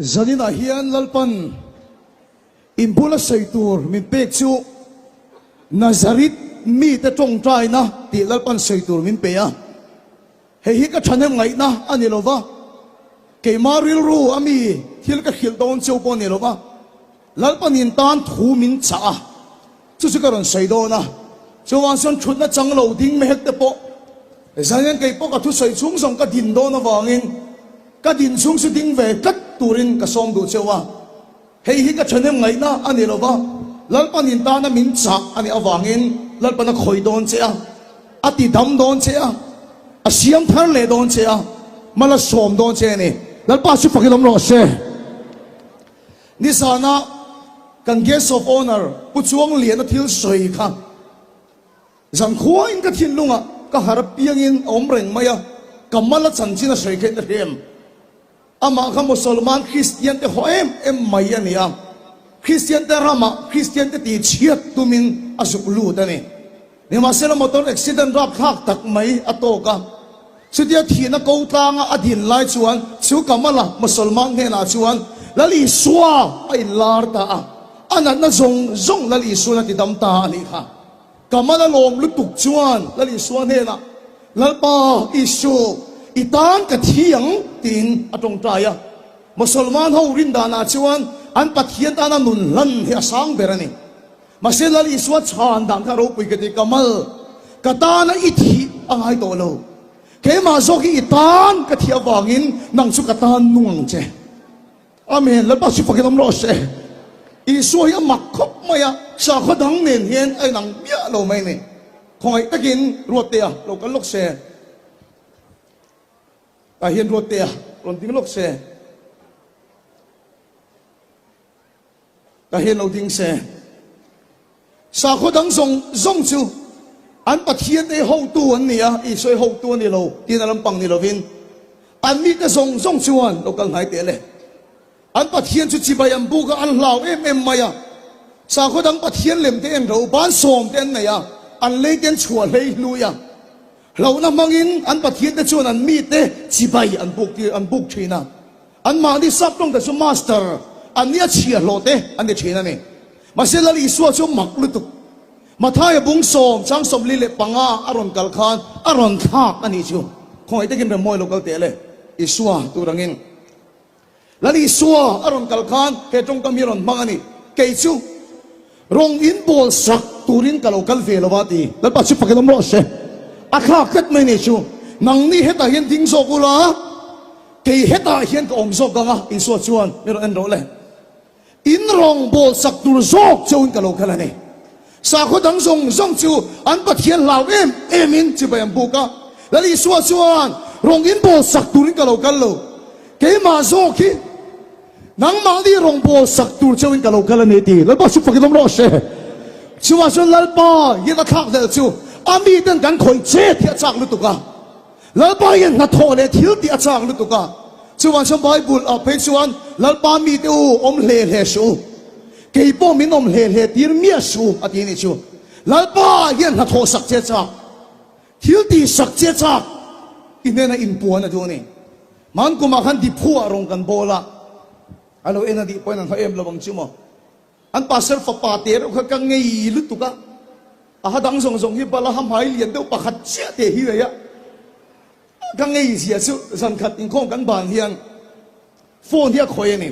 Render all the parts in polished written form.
Zanina hian lalpan impula seitur min pek chu Nazarit mi te tong trai na ti lalpan seitur min pe a hei hi ka thanem ngai na ani lova ke maril ru ami thil ka khil don cheu pon ni lova lalpan in tan thu min cha a chu chu ka ron sei do na chuan son thut na chang lo ding me hek te po zanyan ke po ka thu sei chung song ka din do na wangin ka din chung su ding ve kat turin ka som du chewa hei hi ka thanem ngai na ani lova lalpan in tan na min cha ani awangin lalpan na khoi don che a ati dam don che a asiam thar le don che a mala som don che ni lalpa su fakilom ro se ni sana kan guest of honor pu chuang lian na thil soi kha zang khuwa in ka thin lunga ka harap piang in om reng maya kamala chanchina soi khen rem ama kha musulman christian te hoem em maya ni a christian te rama christian te ti chiat tumin asuk lu ta ni ni ma sela motor accident rap thak tak mai atoka sudia thina ko tanga adin lai chuan chu kamala musulman he na chuan lali suwa ai lar ta a anan na zong lali suwa ti dam ta ani kha kamala lom lu tuk chuan lali suwa he na lalpa isu itan ka thiang tin atong traya musulman ho rinda na chuan an pathian ta na nun lan he sang berani masel lali suwa chan dang ka ro pui ke ti kamal katana ithi angai to lo ke ma zoki itan ka thia wangin nang chu katan nuang che amen la pa su fakilom ro se isu ya makhop maya sa khodang nen hian ai nang bia lo mai ne khoi takin rote a lo kan lok se ta hian rote a ron ding lok se ta hian lo ding se sa khodang zong chu an pathian te ho tu an nia i soi ho tu ni lo tin alam pang ni lovin an mi te zong chuan lo kal ngai te le an pathian chu chibai am bu ka an lau em maya sa khodang pathian lem te en ro ban som ten na ya an le ten chua le lu ya lo na mangin an pathian te chuan an mi te chibai an buk thina an ma ni sap tong te chu master an nia chia lo te an de thina ni masela li suwa chu mak lu tu mathai bung som chang som li le panga aron kal khan aron thak ani chu khoi te kin re moi lokal te le iswa tu rangin lali suwa aron kal khan ke tong kam hiron mangani ke chu rong in bol sak turin ka lokal ve lawati lal pa chu pakelom ro se akha kat mai ne chu nang ni heta hian ding so kula ke heta hian ka om so ganga iswa chuan mero en ro le in rong bol sak tur zok chun ka lokal ani sa kho dang zong chu an pathian lau em in chi bayam buka lali suwa chuan rong in bol sak turin ka lokal lo ke ma zo ki nang ma di rong bol sak tur chawin ka lokal ani ti lalpa su fakilom ro se chuwa chuan lalpa yeta thak del chu ami ten kan khoi che thi achak lu tuka lalpa yen na tho le thil ti achak lu tuka chuan chuan bible a pe chuan lalpa mi te u om le su ke po min om le tir mia su ati ni chu lalpa yen na tho sak che cha thil ti sak che cha inena in puan na du ni man kuma khan di phu arong kan bola alo ena di point an em lawang chumo an pasal fa pa ter kha ka ngei lu tuka a hadang zong hi bala ham hai lian deu pakhat che te hi ya ka ngei sia chu san khat in khong kan ban hian phone hi khoi ni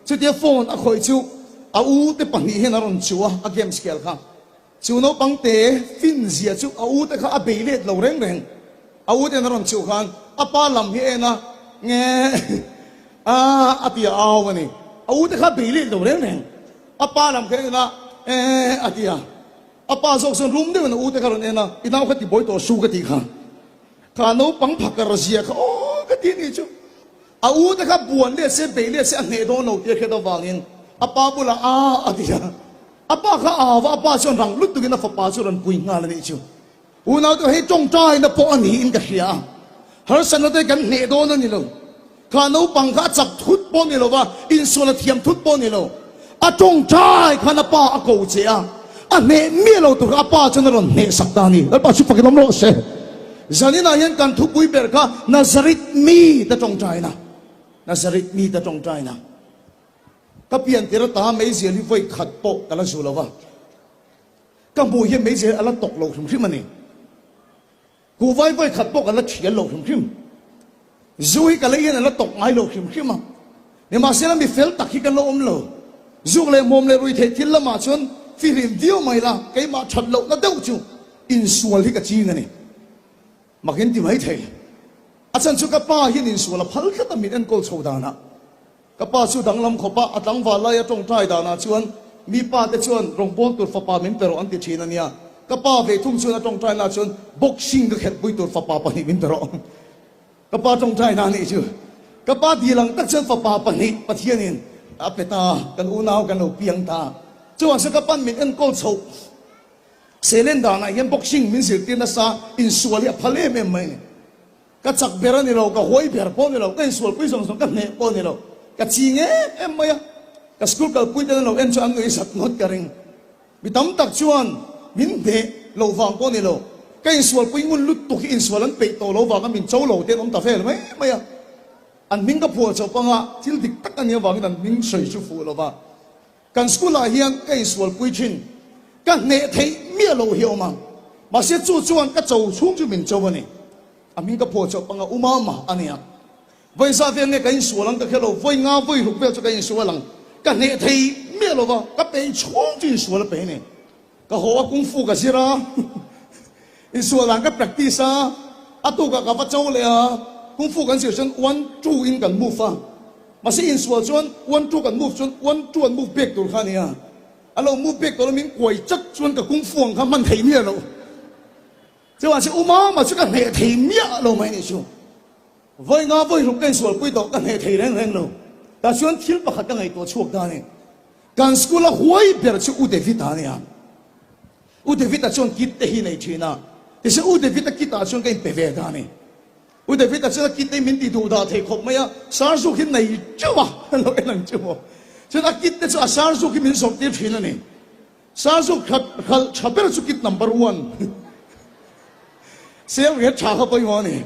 chu te phone a khoi chu a u te pahni hen aron chuwa a game scale kha chu no pang te fin zia chu a u te kha a beilet lo reng a u te aron chu khan a pa lam hi ena nge atia awani a u te kha beilet lo reng a pa lam ke na atia a pa zok son room de na u te karon ena inaw khati boy to su ka ti kha ka no pang phakar zia kha o ka ti ni chu a u te kha buan le se beilet se ne do no te khe do wangin apa pula atia apa kha awa apa chon rang lut tu na fa pa chu ran pui nga la ni chu una to he tong tai na po ani in ka hia har san na te kan ne do na ni lo kha no pang kha chak thut po ni lo wa in so na thiam thut po ni lo a tong tai kha na pa a ko che a ne mi lo tu apa chon ron ne sak ta ni pa chu pakilom ro se zanina yan kan thu pui ber kha nazarit mi ta tong tai na nazarit mi ta tong tai na ก็เปลี่ยนเตระตาไม่เสียที่ไฟขัดโปะกันละสุลวะก็มวยเห็นไม่เสียอะไรตกโลกถึงขึ้นมันนี่กูไฟขัดโปะกันละเฉียนโลกถึงขึ้นจุยกันเลยเนี่ยแล้วตกไม้โลกถึงขึ้นมาเนี่ยมาเสียแล้วมีเฟลตักที่กันโลมโลจุกเลยมุมเลยรุยเททิลละมาชนฟิลิมเดียวไม่ละไก่มาฉัดโลกแล้วเดาจูอินส่วนที่กระจีกันนี่มาเห็นที่ไม่เทอาจารย์ชุกป้าเห็นอินส่วนละพัลก็ต้องมีอันโกลโซดานะกป้าชุดังลำขบป้าอัตังวาลายตรงใจดานะชวนมีป้าแต่ชวนรงบอลตัวฟ้ามินเปโรอันติชีนันเนี่ยกป้าเวทุ่มชวนตรงใจนะชวนบ็อกซิ่งก็เห็นปุยตัวฟ้าปะหิมินเปโรกป้าตรงใจนั่นนี่จูกป้าดีหลังตักชวนฟ้าปะหิปะเทียนินอาเปตากันอุณาวกันอุเปียงตาจวนสักปั้นมินอันโกลโซเซเลนดานะยังบ็อกซิ่งมินสิตินัสซาอินส่วนที่พะเลเมมไม่ก็จักเบรันนี่เราก็หวยเบรปอนนี่เราก็อินส่วนปุยส่งกันเนี่ยปอนนี่เราก็จีเงี้ยไม่อะก็สกุลก็ปุยแต่เราเอ็นชวนนี่สัตว์งดกระริงมีตั้มตักชวนมินเดเราฟังปอนนี่เราก็อินส่วนปุยงุนลุดตุกอินส่วนนั้นไปโตเราฟังก็มินโจเราเต้นอมตาเฟลไม่อะอันมินก็พัวเจ้าปังอะที่ดิกตักอันนี้ฟังกันมินสวยชูฟูเราว่ากันสกุลอะไรยังก็อินส่วนปุยชินกันเนทีเมียเราเหี่ยวมั้งมาเสียจู่จวนก็เจ้าชุ่มจุมินเจ้าวันนี้อันมินก็พัวเจ้าปังอะอุมามาอันนี้วันซาเฟียงเนี่ยกันส่วนหลังก็แค่เราวันงาวันหุบเบี้ยจะกันส่วนหลังกันเนทีเมียเราว่าก็เป็นชุ่มจุนส่วนละเป็นเนี่ยก็หัวกุ้งฟูกันสิระอินส่วนหลังก็ปฏิษาอัตุกับพระเจ้าเลยอ่ะกุ้งฟูกันเสียจนวันจูอินกันมูฟ้ามาสิอินส่วนจนวันจูกันมูฟจนวันจวนมูฟเบกตัวข้าเนี่ยอันเรามูฟเบกตัวเรามีกวยจัดจวนกับกุ้งฟูข้ามันเทียมเราจะว่าสิอุมามาช่วยกันเนทีเมียเราไม่เนี่ยชัววันงาวันหุบกันส่วนปุยตกันเนทีแรงเราแต่ชวนทิลปะขัดกันไงตัวช่วงด้านนี้การสกุลหัวอีเปรชื่ออุเดวิตาเนี่ยอุเดวิตาชวนคิดเตหินไอชีน่าแต่ชื่ออุเดวิตาคิดตาชวนกันเปเวดานี่อุเดวิตาชวนคิดเตมินติดูดาเทคบไม่อะสารสุขินไหนจัวเราเอ็นจัวชวนคิดเตชัวสารสุขิมินสมเด็จชีน่านี่สารสุขขับเปรสุขิตนัมเบอร์วันเซลล์เห็ดชาเข้าไปวันนี้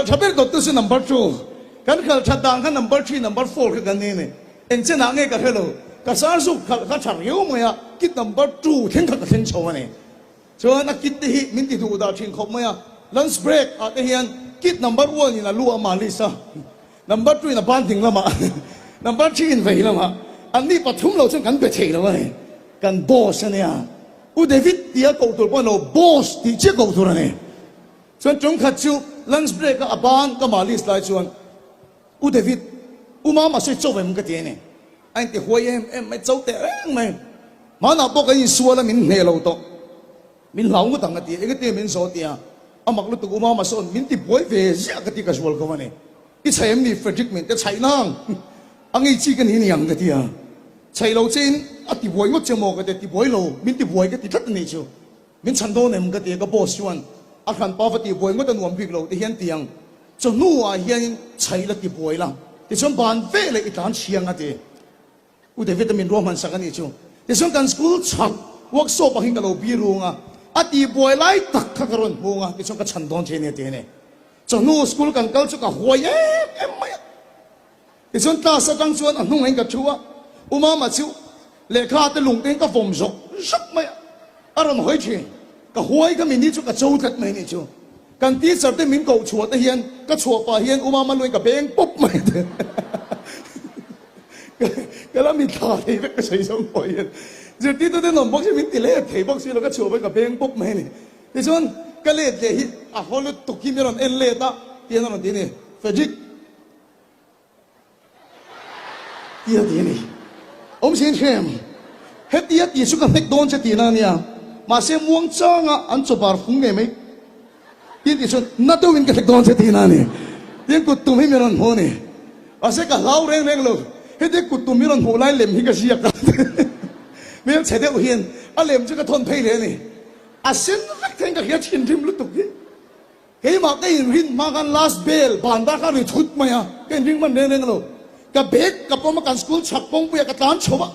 ขับเปรตัวตัวคือนัมเบอร์ทูกันขับชัดดังกันนัมเบอร์ทรีนัมเบอร์โฟร์กันนี่เนี่ยเอ็นเจนังเงกับเฮโลก็สารสุขขับฉากเยอะไหมอะคิดนัมเบอร์ทูทิ้งขับทิ้งโชว์นี่ชวนนักคิดที่มินติดูดาทิ้งขบไหมอะลันส์เบรกอะไรเฮียนคิดนัมเบอร์วันนี่นะลัวมาลิซ่านัมเบอร์ทรีน่ะบ้านทิ้งละมานัมเบอร์ทรีนไปละมาอันนี้ปฐมเราจึงกันไปเทละไว้กันบอสเนี่ยอุเดวิดที่จะกูตัวป้อนเราบอสที่จะกูตัวนี่ส่วนจงขัดชูลันส์เบรกกับบ้านกับมาลิสไลชวนอุเดวิดอุมามาช่วยโจ้ไปมึงก็เตี้ยเนี่ยไอ้ที่หัวเอ็มไม่โจ้แต่ไม่มาหน้าปกกันยิ่งสัวแล้วมินเฮเราโตมินเหล่าก็ต่างกันเตี้ยเอ็งก็เตี้ยมินโซเตี้ยอามักลุตุอุมามาสอนมินที่บวยเวเสียกันที่กระชวลเขาวันนี้ที่ใช้มีเฟรดิกมินแต่ใช้นางอันนี้จีกันนี่ยังกันเตี้ยใช้เราเจนอัติบวยก็จะมองกันเตี้ยติบวยเรามินติบวยก็ติดทัดนี่ชัวมินฉันโดนเนี่ยมึงก็เตี้ยก็บอสชวนอาคารป้าฟัติบวยก็จะนวมพิกเราที่เฮียนเตียงจนนู่อ่ะเฮียนใช้ละติบวยละที่ชนบานเฟ่เลยอีฐานเชียงอ่ะเตี้ยอุดวิตามินรวมมันสักนี่ชัวที่ชนกันสกูลชักวักโซปะหิงกับเราบีรุงอ่ะอติบวยไล่ตักขกรนมุงอ่ะที่ชนกันฉันโดนเชเนี่ยเตี้ยเนี่ยจนนู่สกูลกันเกลชุกกับหัวเอ็มไม่ที่ชนตาสะจังชวนอันนุ่งเองกับชัวอุมามาชิวเลขาตะลุงเองก็ฟมจกไม่อารมณ์หอยเชก็หัวก็มีนี่ชุกกับโจทัดไม่นี่ชัวกันที่สัตว์ได้มินเก่าชัวตะเฮียนก็ชัวป่าเฮียนอุมามาลุยกับเบงปุ๊บไม่เถอะก็แล้วมีท่าที่ก็ใช้ช่องปล่อยจุดที่ตัวเด่นหนุ่มบอกใช่มินติเล่เทบอกสิเราก็ชัวไปกับเบงปุ๊บไม่นี่ที่ส่วนก็เล่เล่อ่ะเขาเลยตุกิมิรอนเอ็นเล่ตาเตียนนั่นที่นี่เฟจิกเตียที่นี่อมเสียงเข้มเฮ็ดเตียที่สุกันเล็กโดนจะตีนั่นเนี่ยมาเสียม่วงจ้างอ่ะอันจะบาร์ฟุ้งไงไหมที่ส่วนนัดตัววินกับเล็กโดนจะตีนั่นเนี่ยยังกุดตุ้มให้มิรอนหัวนี่อาเสกกับเล่าเร่งเลยเฮ็ดกุดตุ้มมิรอนหัวไล่เล็มฮิกาเชียกันไม่ต้องเฉดเดียวเฮียนอาเล็มจะกระทนเพลเลยนี่อาเซนรักแทงกับเฮียชินทิมลุตุกี้เฮ้ยมาได้ยินรินมากัน last bell บานตากันริทุดมาอ่ะก็ยินรินมันเร่งเลยกับเบกกับผมมากันสกูลฉักปงเปียกับตานชวะ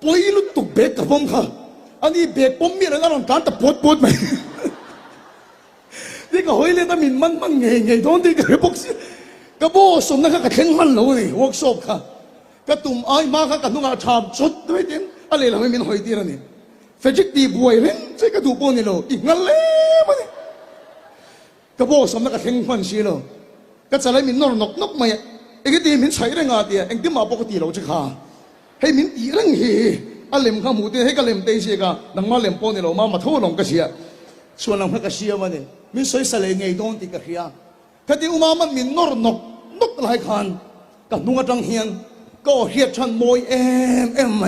ปุยลุตุเบกกับผมค่ะอันนี้เบกผมมีอะไรนั่นตานแต่ปวดไหมนี่ก็เฮ้ยเลยแต่มินมันเงยโดนที่กระบอกสิกระโบสมนะครับกระเทงมันเลยนี่วอกศพค่ะ ก็ตุ่มไอ้มาค่ะกันนุ่งอาชามจุดด้วยเต็มอะไรเราไม่มีหอยตีแล้วนี่เฟจิกตีบวยเล่นใช่กระดูกปนนี่โลอีกงั้นเลยมันก็บอกสำนักเข่งพันชีโลก็จะเลยมีนรกนกไม่เอ็งตีมินใช้ได้งาเดียเอ็งที่มาปกติเราจะขาให้มินตีเรื่องเฮอะไรมึงข้ามูตีให้ก็เล่มเตยเสียกันนังมาเล่มปนนี่โลมาทั่วลงก็เสียส่วนนังพักก็เสียมันนี่มินใช้สเลงไงโดนตีก็เฮียก็ที่อุมามันมีนรกนกหลายคันก็นุ่งจังเฮียนก็เฮียชันมวยเอ็มไหม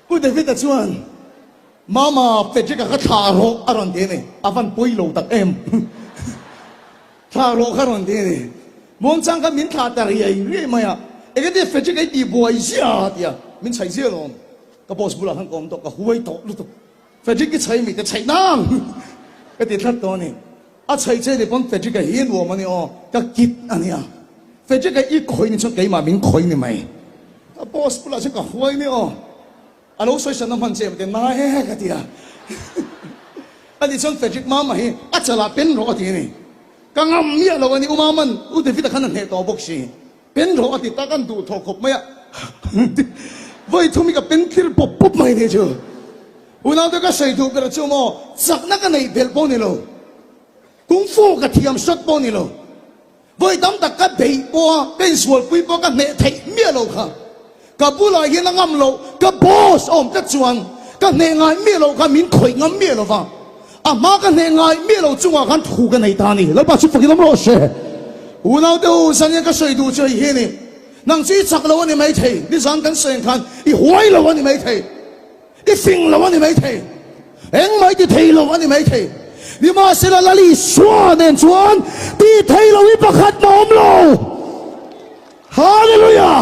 กูเดวิดชวนมาเฟจิกก็ทารกอารอนเดนี่อาฟันปุยโลตักเอ็มทารกอารอนเดนี่มองจังก็มินขาตารีเรื่อยมาอ่ะเอ็กเดเฟจิกไอ้ดีบวยเสียเดียมินใช้เสียลงก็บอสบุลาทั้งกองตกก็หวยตกลุตเฟจิกก็ใช้มีแต่ใช้น้ำก็ติดทัดตัวนี่อาใช้เจนี่ปนเฟจิกก็เห็นวัวมันนี่อ๋อก็กิดอันนี้อ่ะเฟจิกก็อีกคนนี่ชอบกี่มามินคนนี่ไหมก็บอสบุลาฉันก็หวยนี่อ๋ออันนู้นสวยฉันน้ำมันเจ็บแต่น่าแห่กันทีอ่ะอันนี้ฉันเฟจิกมาไม่อาจะลาเป็นรอทีนี่ก็งำเมียเราวันนี้อุมามันอุดฟิตขันนั่นเหตุต่อบกชีเป็นรอทีตากันดูทอขบไม่อ่ะวัยทุ่มกับเป็นคิร์ปุ๊บไม่เนี่ยเจ้าอุณาตัวก็ใส่ดูกระชุ่มจักนักในเบลปนี่โลกุ้งฟูกับเทียมช็อตปนี่โลวัยตั้มตะกัดเบย์ปัวเป็นส่วนปุยปัวกันเนเทเมียเราค่ะกับบุหรี่เห็นงำโลกับบอสอมจะจวนกับเนงไงเมียเรากันมินข่อยงำเมียเราฟังอามากันเนงไงเมียเราจงกันถูกกันในตานี่แล้ว把ชุดฝิ่งน้ำร้อนเสียอุณาตัวสัญญาก็ใส่ดูเฉยเห็นนี่นังซีจักเราวันนี้ไม่เทดิฉันกันเสียงคันอีหวยเราวันนี้ไม่เทอีฟิงเราวันนี้ไม่เทเอ็งไม่ที่เทเราวันนี้ไม่เทนี่มาเสละลีสวานเองสวานที่เทเราวิปขัดน้อมเราฮาเลลูยา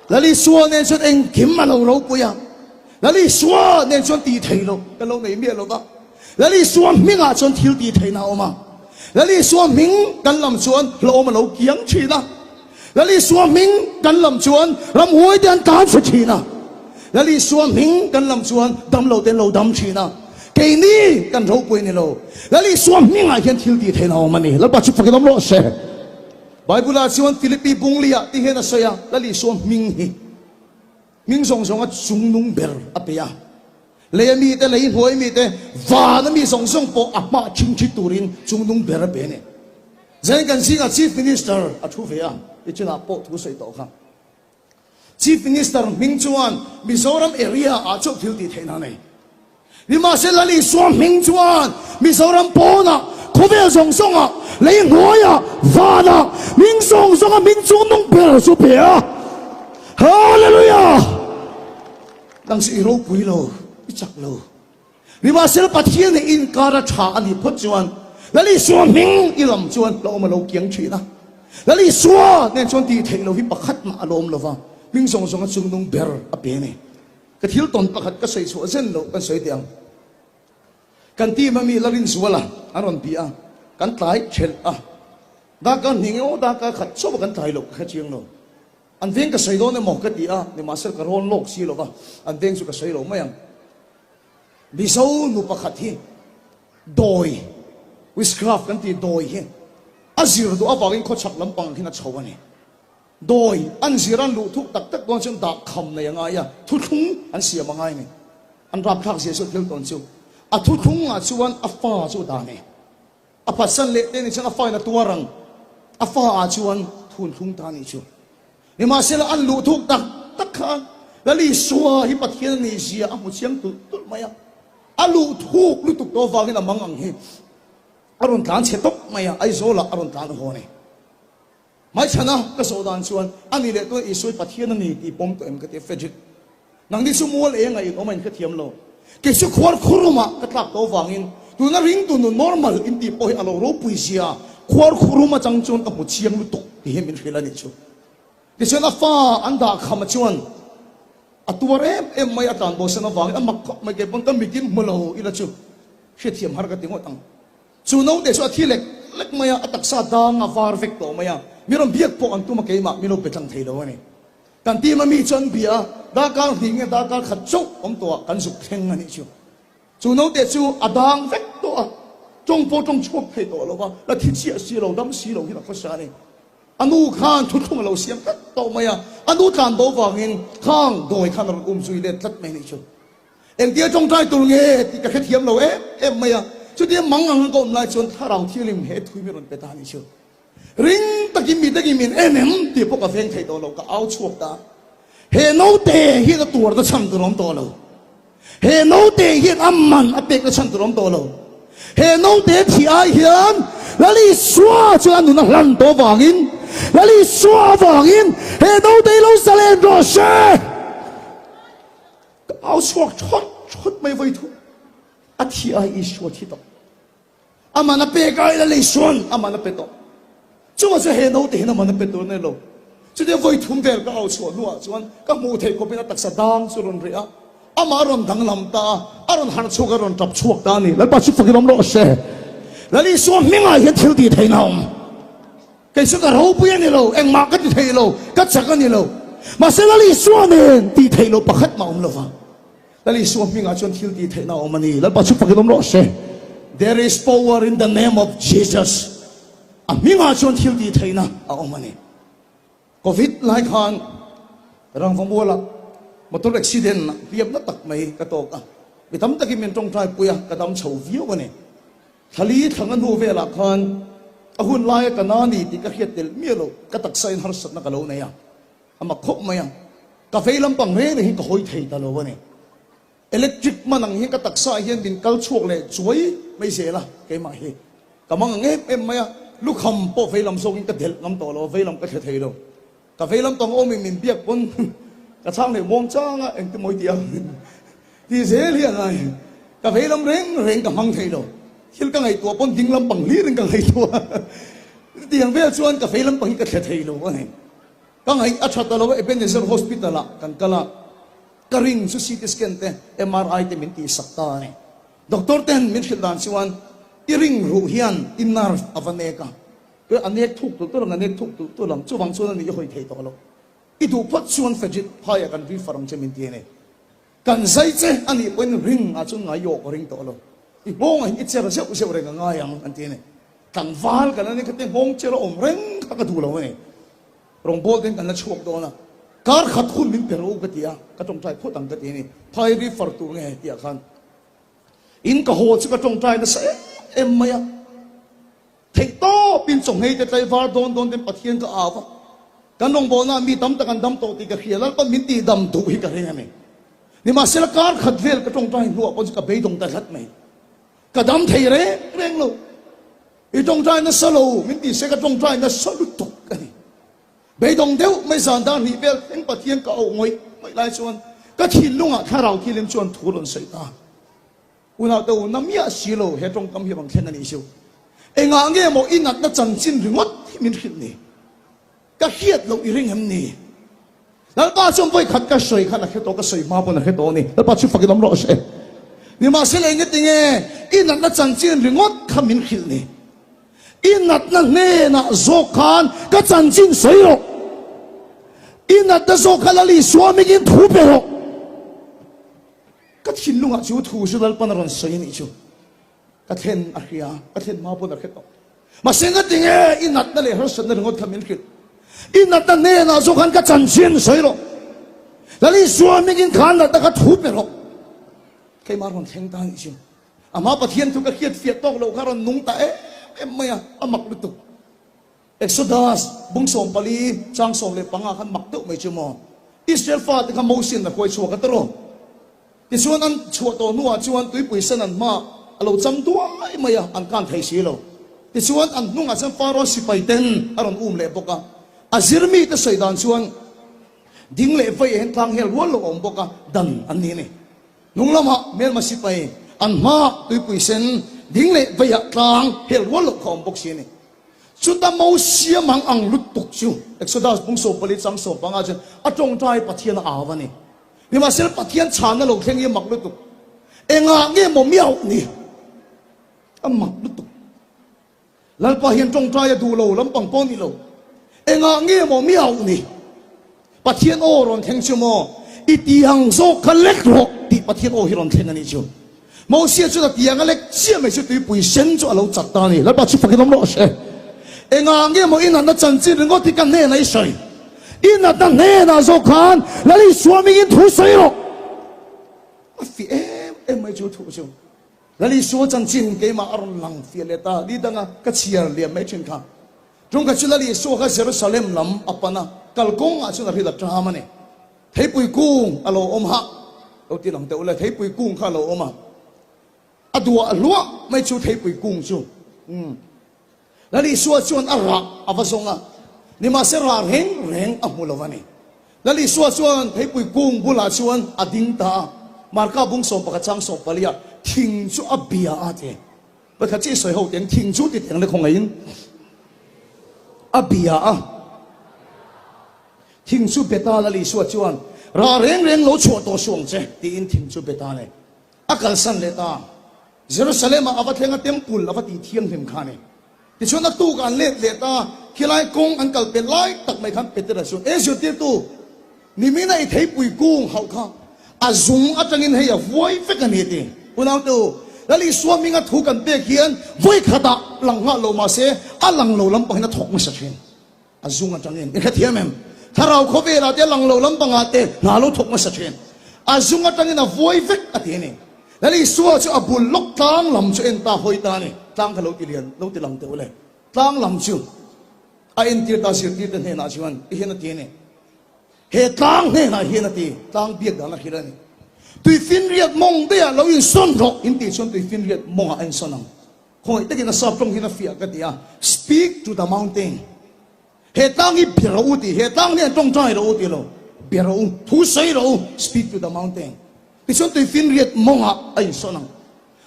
แล้วลีส่วนเนี่ยส่วนเองขิมมาเราปุยอ่ะแล้วลีส่วนเนี่ยส่วนตีเทเราก็เราในเมียเราบ้างแล้วลีส่วนมิงอ่ะส่วนทิวตีเทน่าออกมาแล้วลีส่วนมิงกันลำส่วนเรามาเราเกียงชีนะแล้วลีส่วนมิงกันลำส่วนรำหวยเดินการสุชีนะแล้วลีส่วนมิงกันลำส่วนดำเราเดินเราดำชีนะเกี่ยนี้กันเราปุยนี่เราแล้วลีส่วนมิงอ่ะเห็นทิวตีเทน่าออกมานี่แล้วปัจจุบันก็ต้องรอเสียไบเบิลส่วนฟิลิปปีบุงเลียที่เห็นอะไรอ่ะแล้วลีส่วนมิงฮีมิงส่งอ่ะจุงนุ่งเบลอะเปียเลยมีแต่เลยหวยมีแต่วานมีส่งปออ่ะมาชิงชิตูรินจุงนุ่งเบลเบเน่เจนกันสิงอ่ะ Chief Minister อ่ะทุเฟียที่จะน่าปอทุกสิ่งต่อครับ Chief Minister มิงจวนมิโซรัมเอเรียอ่ะจุดทิวตีเทน่าเนี่ยนี่มาเสร็จแล้วลีส่วนมิงจวนมิโซรัมปอน่ะเขาไม่ส่งอ่ะเลยหวยอ่ะวานะมิงส่งอ่ะมิงจุงนุ่งเบลสุเปียฮาเลลูยาดังสิโรปุยโลอิจักโลนี่ว่าเสร็จปัจจัยในอินการะชาอันนี้พุทธจวนแล้วลีส่วนมิงอิลำจวนเราเอามาเราเกียงชีนะแล้วลีส่วนเนี่ยจวนตีเทเราวิปัขัดมาอารมณ์เราฟังมิงส่งอ่ะจุงนุ่งเบลอะเปียเนี่ยก็ทิ้งตนปัขัดก็ใส่ส่วนเส้นเรากันใส่เตียงกันที่มันมีลลินสวละอารมณ์ปีอ่ะกันตายเฉลอ่ะดากันหิงเอาดากันขัดชอบกันตายหรอกขัดเชียงเราอันเด้งก็ใส่โดนในหมอกกันดีอ่ะในมาเสกกระโดนโลกซีหรอกอ่ะอันเด้งสุดก็ใส่เราไม่ยังบิโซนุปขัดที่โดยวิสคราฟกันที่โดยเห็นอาศิรดูอาบากินเขาชักลำปังที่นัดชาวนี่โดยอันศิรันดูทุกตักตักตัวจนดักคำในยังไงอ่ะทุกทุ่งอันเสียมาไงนี่อันรับทักเสียสุดเรื่องตอนชิวอาทุกทุ่งอ่ะชวนอัฟฟ้าชวดานี่อาพัดสันเล็กนี่ฉันอัฟฟ้าในตัวรังอัฟฟ้าอาชวนทุนทุ่งตานี่ชัวนี่มาเสละอันดูทุกตักขันแล้วลีสัวฮิปัทเทียนนี่เสียอ่ะมุเชียงตุลมาอ่ะอันดูทุกลุตุกตัวฟังนี่นะมังอังเฮอารมณ์การเช็ดตกมาอ่ะไอโซละอารมณ์การหัวนี่ไม่ชนะก็โซดานชวนอันนี้เลยตัวอีสวยปัทเทียนนี่ที่ปมตัวเอ็มก็เตฟเฟจิตนังที่สมัวเองไงก็มันก็เทียมโลเกี่ยวกับความคุรุมะก็ตักตัวฟังอินตัวนั้นริงตัวนั้น normal อินที่พอให้อารมณ์รู้ปุยเสียความคุรุมะจังจวนกับมุเชียงลุตุกที่เห็นเป็นเวลานี่ชัวที่ฉันฟ้าอันดาขามจวนอัตัวเอ็มไม่อัตานบอกฉันฟังอันมักไม่เก็บมันก็มีกินมุลโหอีละชัวเชื่อเทียมหาร์กติงวัตังจูโน่เดชว่าที่เล็กไม่อัตักซาดางฟาร์เฟกโตไม่มีรำเบียกพวกอันตัวมาเกี่ยมามีรำเป็นจังเทโลนี่กันที่มันมีจนเบียดาการหิงดาการขัดจุกผมตัวกันสุกเข่งอันนี้ชัวจูโน่เดชว่าดางเฟกตัวจงโปจงชกให้ตัวเราว่าแล้วที่เสียสีเราดำสีเราที่เราเขาใช้นี่ anu khan thu thung lo siam tat to maya anu tlan do wangin khang doi khan ron zui le tlat mai ni chu eng tia trong trai tul nge ti ka khet hiam lo em maya chu dia mangang ko lai chon tharau thilim he thui mi ron pe ta ni chu ring takimin em ti po ka feng thai to lo ka au chuak ta he no te hi na tur da cham turom to lo he no te hi amman apek da cham turom to lo he no te thi ai hian lali swa chu anu na hlan to wangin lali swa wangin he no te lo salen ro she au chuak chot mai voi thu a thi ai I swa thi to amana pe kai lali swan amana pe to chu ma se he no te na mana pe to ne lo chu de voi thum ber ka au chho nuwa chuan ka mu thei ko pina taksa dang surun ria amaron danglam ta aron han chuga ron tap chuak ta ni lalpa chu fakilom lo se lali so minga he thil ti thei naum kai su ka ro pu ni lo eng ma ka ti thei lo ka chak ni lo ma se lali so ne ti thei lo pakhat ma lo wa lali so minga chon thil ti thei naum ani lalpa chu fakilom lo se there is power in the name of Jesus a minga chon thil ti thei na a omani covid lai khan rang phong bola motor accident na viam na tak mai ka to ka bitam takin min tong trai puya ka dam chho view ne thali thang anu vela khan ahun lai ka na ni ti ka khiat tel mielo ka tak sain har sat na ka lo na ya ama khop ma ya ka veilam pang re ne ka hoi thei ta lo ne electric manang hi ka tak sa hian din kal chuak le chuai mai se la ke ma hi ka mang nge em ma ya lu kham po veilam so ka del ngam to lo veilam ka thei lo ka veilam tong o min biak pon ka chang le mong chang a eng te moi dia ti se li ai ka veilam reng ka mang thei lo hil ka ngai tua pon ding lam pang li reng ka ngai tua tiang vel chuan ka veilam pang ka thei lo ne ka ngai a that lo Ebenezer hospital a kan kala ka ring su CT scan te MRI te min ti sakta ne doctor ten min khil dan chuan I ring ru hian inar avaneka ke anek thuk tu lam chuwang chuan ni hoi thei to lo I du phat chuan fejit phaya kan ri faram che min ti ne kan sai che ani pen ring a chun ngai yo ring to lo I mong ai che ra se reng nga yang an ti ne kan val kan ani ka te mong che ro om reng ka du lo ne rong bol den kan la chuak do na kar khat khun min pero ka tia ka tong trai photang ka ti ni phai ri far tu nge tia khan in ka ho chu ka tong trai na sa em maya thei to pin chong hei te tlai var don den pathian ka awa kan nong bo na mi tam ta kan dam to ti ka khialal pa min ti dam tu hi ka re me ni ma sel kar khat vel ka tong trai nu ko ka be dong ta hlat mai ka dam thei re reng lo I tong trai na salo min ti se ka tong trai na salu tok ka ni be dong deu mai san da ni vel eng pathian ka au ngoi mai lai chuan ka thin lunga tharau thilim chuan thulon sai ta una to namia silo he tong kam hi bang thlen ani siu enga nge mo inat na chan chin ringot min khit ni ka hiat lo I ring hem ni lal pa chom voi khat ka soi khana he to ka soi ma bon he to ni lal pa chu fakilom ro se ni ma se le nge tinge inat na chan chin ringot khamin khil ni inat na ne na zo khan ka chan chin soi ro inat na zo khalali swami gin thu pe ro ka thin lunga chu thu su dal pan ron soi ni chu ka then a hria ka then ma bon a khet to ma senga tinge inat na le har san na ringot khamin khil inat na ne na zo khan ka chan chin soi ro lali swami gin khan na ta ka thu pe ro kai ma ron theng ta ni chu ama pathian thu ka khiat fiat tok lo kharon nung ta em maya amak lu tu Exodus bung som pali chang som le panga khan mak tu mai chu mo Israel fa ta ka mosin na koi chu ka tro ti chuan an chu to nuwa chuan tui pui san an ma alo cham tu ai maya an kan thei si lo ti chuan an nunga chan faro sipai ten aron le boka azirmi ta saidan chuan ding le vai hen thang hel wol lo om boka dan an ni ne nung lama mel ma sipai an ma tui pui sen ding le vai tlang hel wol lo khom bok si ne chuta mo siam ang ang lut tuk chu Exodus bung so pali chang so panga chen atong trai pathian awani ni ma sel pathian chana lo thleng ye mak lut tuk enga nge mo miao ni amak lut tuk lal pa hian tong trai du lo lam pang pon ni lo enga nge mo miao ni pathian o ron theng chu mo itiang zo khalek ro ti pathian o hi ron theng ani chu mo sia chu da tiang alek sia me chu tu pui sen chu alo chat ta ni lal pa chu fakilom lo se engang ge mo ina na chan chin ngo ti kan ne nai soi ina ta ne na zo khan lali swami in thu soi ro fi mai chu thu chu lali so chan chin ke ma aron lang fi le ta di danga ka chiar le mai chin kha trung ka chulali so ka Jerusalem lam apana kalkong a chu na ri da tra ma ne thei pui kung alo om ha lo ti lang te ula thei pui kung kha lo oma adua lua mai chu thei pui kung chu lali so chuan ara avasonga ni ma se ra reng amulovani lali so chuan thei pui kung bula chuan ading ta marka bung som pa chang som palia thing chu abia ate ba kha chi soi ho ten thing chu ti teng le khong ain abia a thing chu beta lali so chuan ra reng lo chho to suang che ti in thing chu beta le akal san le ta Jerusalem avathenga temple avati thiang him khane ti chona tu kan le ta khilai kong ankal pe lai tak mai kham petera su e ju ti tu nimina I thei pui kung hau kha azung atangin heya voi fekan hete unau tu lali swaminga thu kan pe khian voi khata langha lo ma se alang lo lam pahina thok ma sa thin azung atangin e kha thiamem tharau khobe la te lang lo lam panga te na lo thok ma sa thin azung atangin a voi vek atene lali suwa chu abul lok tang lam chu en ta hoi ta ni tang khalo ti lian lo ti lang te ule tang lam chu a en tir ta sir ti te ne na chuan I hena ti ne he tang ne na hena ti tang biak da na khirani tui fin riat mong de lo in son ro in ti chon tui fin riat mong a en sonang khoi te na sap tong hina fia ka dia speak to the mountain he tang I biro ti he tang ne tong chai ro ti lo biro thu sai ro speak to the mountain ti chon tui fin riat mong a en sonang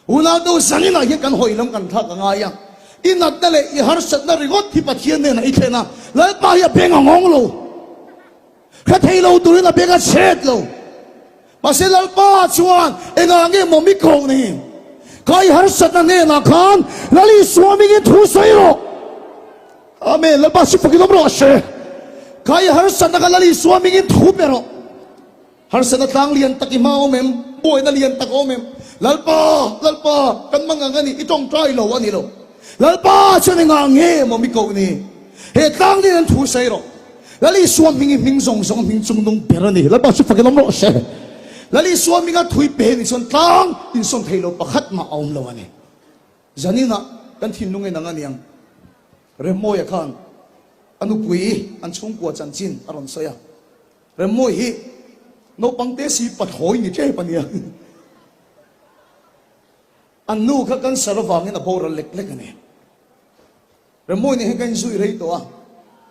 una do sanina hi kan hoi lam kan tha ka nga ya ina tale I har sat na rigot thi pathian ne na I thena la pa ya benga ngong lo kha thei lo tu na benga chet lo pasilal pa chuan enange momi ko ni kai har sat na ne na khan lali swami ge thu sai ro amen la pa si fakilom ro she kai har sat na lali swami ge thu pero har sat na tang lian takima omem boy na lian tak omem lalpa kan manga ngani itong try lo ani lo lalpa chuan enange momi ko ni he tang lian thu sai ro lali swami ge ming song ming chung dong pero ni la pa si fakilom ro she lali swami nga thui pe ni son tang in son thailo pakhat ma aum lo ani zanina kan thinlung en anganiang remoya khan anu pui an chung ko chan chin aron soya remoi hi no pangte si pathoi ni che pania anu kha kan sarwang in a bora lek ani remoi ni kan zui rei to a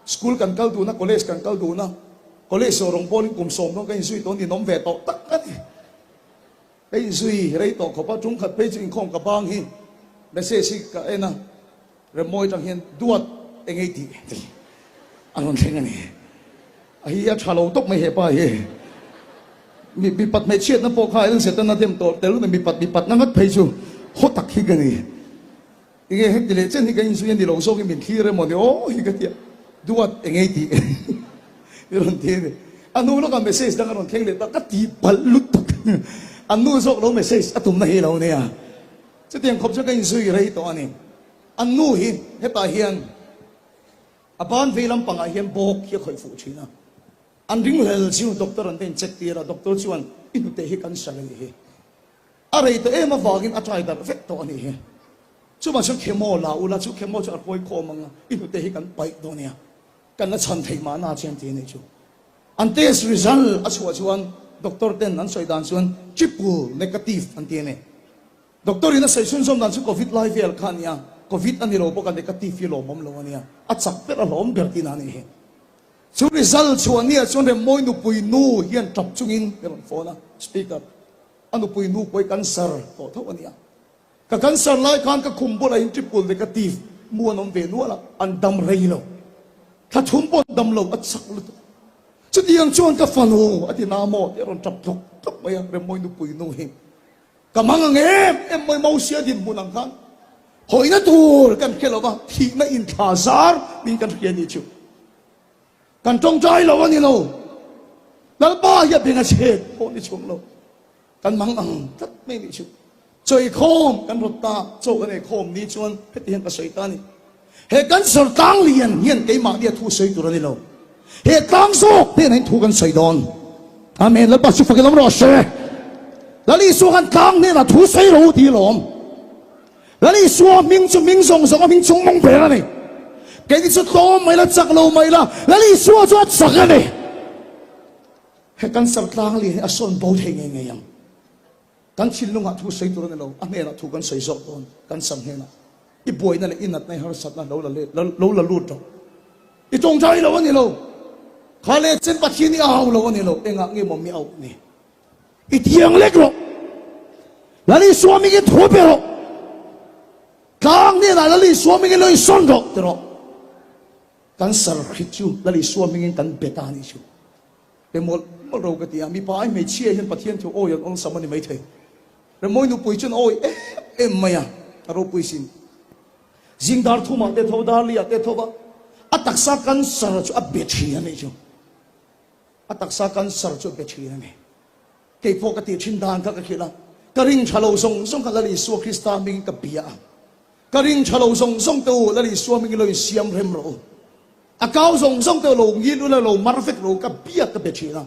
school kan kal du na college kan kal du na college sorong pon kum som no kan zui to ni nom ve to tak ani kan zui rei to khopa chung khat pe chung khom ka bang hi message si ka ena remoi tang hian duat engai ti anon thengani ahia thalo tok mai he pa he mi pat mai chet na po khai lung setan na them to telu mi pat na ngat phei chu ho tak hi gani ige he dile chen hi kan zui ni lo so ki min thi re mo ni o hi ka ti duat engai ti iron ti anu lo ka message da karon theng le ta ka ti balut tak anu sok lo message atum na hi lo ne ya chu tiang khop cha kan zui rei to ani anu hi he ta hian apan velam panga hian bok hi khoi fu thina an ring hel chu doctor an ten check tira doctor chuan inu te hi kan sal ni hi arei to ema wagin atrai da vet to ani hi chu ma chu khemo la ula chu khemo chu poi kho manga inu te hi kan pai do nia kan na chan thei ma na chen ti ni chu an test result aswa chuan doctor ten an soi dan chuan triple negative an ti ne doctor ina sai sun som dan chu covid live vel khan ya covid ani lo boka negative lo mom lo ania achak per a lom ber tin ani he chu result chuan nia chuan re moi nu pui nu hian tap chungin peron phone speaker anu pui nu poi cancer to tho ania ka cancer lai khan ka khumbula in triple negative muanom ve nu ala an dam rei lo tha thum pon dam lo achak lu chu tiang chuan ka fanu ati na mo teron tap thok tok mai re moi nu pui nu he kamang ngem em moi mau sia din munang khan hoi na tur kan khelo ba thi na in thazar min kan khian ni chu kan tong chai lo ani lo dal ba ya benga che ho ni chung lo kan mang ang tat me ni chu choi khom kan rot ta cho kan e khom ni chuan phetian ka soitani he kan sar tang lian hian ke ma dia thu sei tur ani lo he tang sok te nei thu kan sei don amen la ba su fa ke lam ro she la li su kan tang ne na thu sei lo ti lom la li su ming chu ming song song ming chung mong pe la ni ke ti chu to mai la chak lo mai la li su chu chak ani he kan sar tang li a son bo the nge nge yam kan chil lunga thu sei tur ani lo ame na thu kan sei sok don kan sam he na i boy na le inat nai har sat na lo la lut to i tong chai lo ani lo khale chen pathi ni au lo ani lo enga nge mo mi au ni i tiang lek lo la li swami ge tho pe lo kang ni la li swami ge lo i son ro te ro kan sar khit chu la li swami ge kan beta ni chu pe mo ro ka ti mi pa ai me chia hen pathian thu o yan on samani mai thei re moi nu pui chun oi em maya ro pui sin Zingdar thu ma te tho dar lia te tho ba ataksa kan sar chu abethi ani chu ataksa kan sar chu bethi ani ke pho ka ti chin dan ka khila karing chalo song song ka li su krista ming ka bia karing chalo song song to li su ming lo siam rem ro akau song song to lo ngi lu lo marfek ro ka bia ka bethi na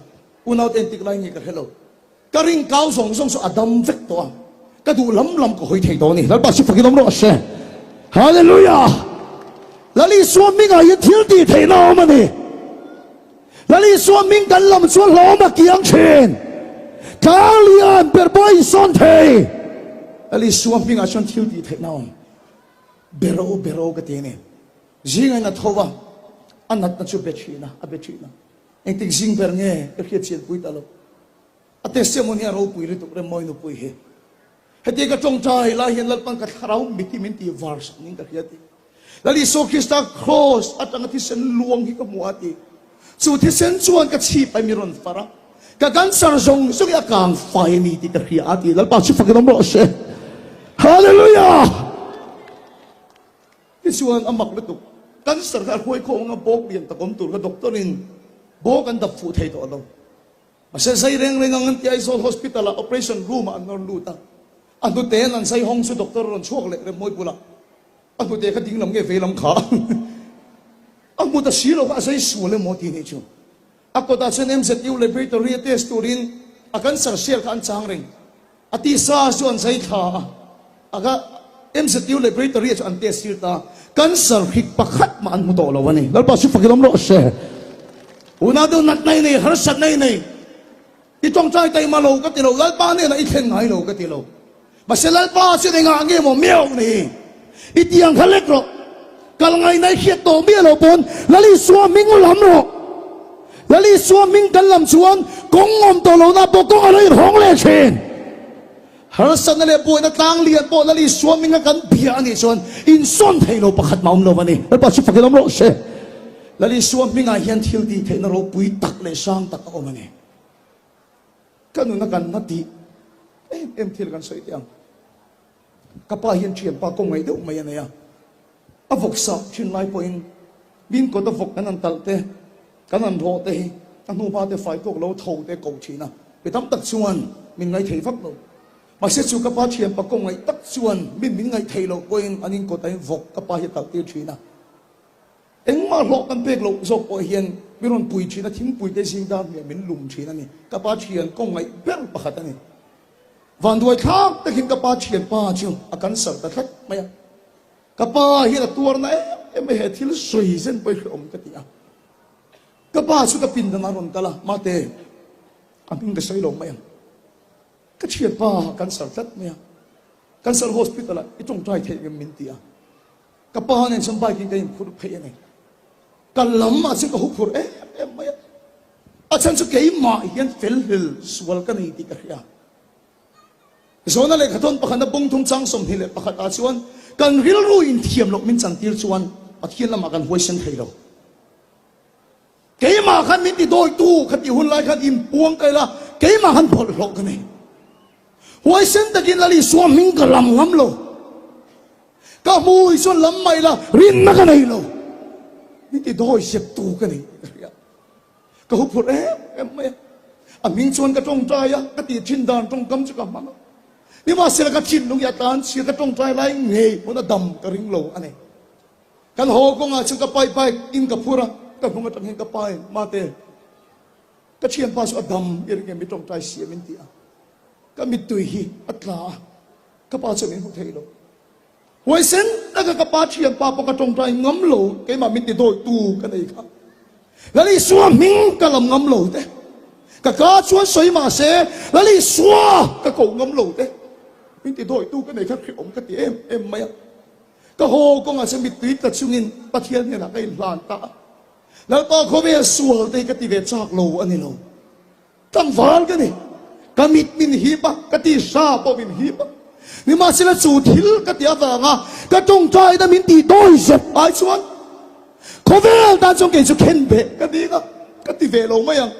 unau ten tik lai ni ka hello karing kau song song so adam vek to ka du lam ko hoi thei do ni la ba su fa ki dom ro she Hallelujah. Lali suaming ay til di thei na ma ni. Lali suaming kan lam suan lo ma kiang chen. Kalian per boy son thei. Lali suaming ay son til di thei na. Bero ka ti ni. Jing na thowa anat na chu bechina a bechina. Eng ting jing ber nge e khiet chen pui ta lo. A testimony ro pui ri tu re moi no pui he. Hati ka tong chai la hian lal pang ka tharau miti minti vars ning ka hiati lali so Krista cross at ang ti sen luang hi ka muati chu ti sen chuan ka chi pai miron fara ka kan sar zong so ya kang fai ni ti ka hiati lal pa chu fa ka mo se hallelujah ti chuan amak le tu kan sar ka hoi ko nga bok bian ta kom tur ka doktorin bok an da fu thei to lo ase sai reng ang ti ai so hospital operation room an non luta anu ten an sai hong su doctor ron chuak le moi pula anu te ka ding lam nge ve lam kha amu ta silo ka sai su le mo ti ni chu ako ta chen em set you laboratory test turin akan sar sel kan chang ring ati sa su an sai kha aga em set you laboratory an test sir ta kan sar hik pakhat man mu to lo wani lal pa su fakilom lo se una do nat nai nei har sat nai nei i tong chai tai ma lo ka ti lo lal pa ne na i then ngai lo ka ti lo Maselal pa si nga nge mo miao ni itiang khalek ro kal ngai nai khiat to mi lo bon lali swaming ulam ro lali swaming kan lam chuan kong om to lo na bo kong alai hong le chen har san le bo na tang lian bo lali swaming kan bia ani chuan in son thei lo pakhat maum lo mani pa chu fakilom ro se lali swaming a hian thil ti thei na ro pui tak le sang tak o mani kanu na kan na ti em thil kan soi tiang kapa hian chian pa ko ngai deuh mai ania avok sa chin lai point bin ko da vok an talte kan an tho te anu ba te fai ko lo tho te ko china pe tam tak chuan min ngai thei vak lo ma se chu kapa chian pa ko ngai tak chuan min ngai thei lo point anin ko tai vok kapa hi tak te china eng ma lo kan pek lo zo ko hian miron pui china thing pui te sing da min lum china ni kapa chian ko ngai ber pakhat ani van duai khak ta kin kapa chian pa chu akan sar ta thak maya kapa hi la tur na em he thil soi zen poi om ka ti a kapa su ka pin na ron kala mate aming da sai lo maya ka chian pa kan sar thak maya kan sar hospital itong trai the ngam min ti a kapa nen sam bai kin kai phur phei nei kan lam ma se ka hu phur em maya a chan chu ke ma hian fel hil sual ka nei ti ka ya zona le khaton pakhan na bung thum chang som hile pakhat a chuan kan ril ru in thiam lok min chan tir chuan pathian lama kan hoi sen thei lo keima khan min ti doi tu khati hun lai khan im puang kai la keima khan phol lok ka nei hoi sen takin lali suam ming ka lam ngam lo ka mui chuan lam mai la rin na ka nei lo min ti doi sep tu ka nei ka hu phur em mai a ming chuan ka tong trai ya ka ti thin dan tong kam chu ka ma ni ma sila ka chin lung ya tan sila ka tong trai lai ngei mo na dam ka ring lo ane kan ho ko nga chung ka pai pai in ka phura ka hunga tang hin ka pai ma te ka chiam pa su adam ir ke mi tong tai siam in tia ka mi tui hi atla ka pa chu min hu thei lo hoi sen ta ka pa chiam pa pa ka tong tai ngam lo ke ma min ti doi tu ka nei kha lali suam ming ka lam ngam lo te ka chuan soi ma se lali suwa ka ko ngam lo te min ti doi tu ka nei kha khom ka ti em mai ka ho ko nga se mi tui ta chungin pathian ne na kai lan ta lal pa ko ve sual te ka ti ve chak lo ani lo tang wal ka ni ka mit min hi pa ka ti sa po min hi pa ni ma sila chu thil ka ti ava nga ka tong trai da min ti doi zep ai chuan ko ve ta chung ke chu khen be ka ti ka ti ve lo mai ang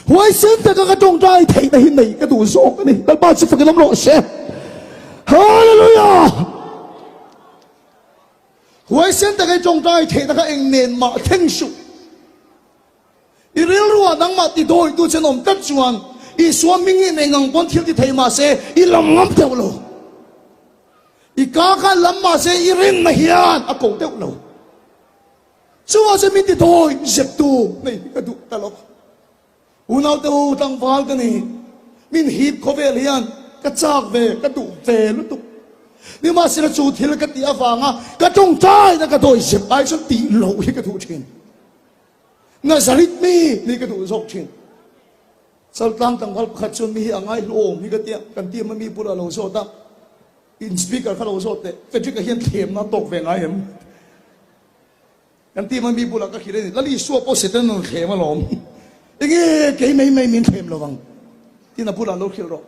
huai sen ta ka tong trai thei da hin nei ka du so ka ni lal pa chu fa lam lo se hallelujah huai sen ta ka tong trai thei da ka eng nen ma theng su i ril ruwa nang ma ti doi tu chen om tat chuan i suam ming in engang pon thil ti thei ma se i lam ngam teu lo i ka lam ma se i rin na hian a ko teu lo chuwa se min ti doi zep tu nei ka du ta lo unau tu tang wal ka ni min hip ko ve lian ka chak ve ka du ve lu tu ni ma se chu thil ka ti awanga ka tong tai na ka doi zep ai chu ti lo hi ka du chin Nazaret mi ni ka du zok chin sal tang tang hal khat chun mi angai lo mi ka tia kan ti ma mi pura lo so ta in speaker kha lo so te fe chi ka hian them na tok ve ngai em kan ti ma mi pura ka khire ni lali so po setan no khem lom enge ke mai min khem lo wang ti na pura lo khil ro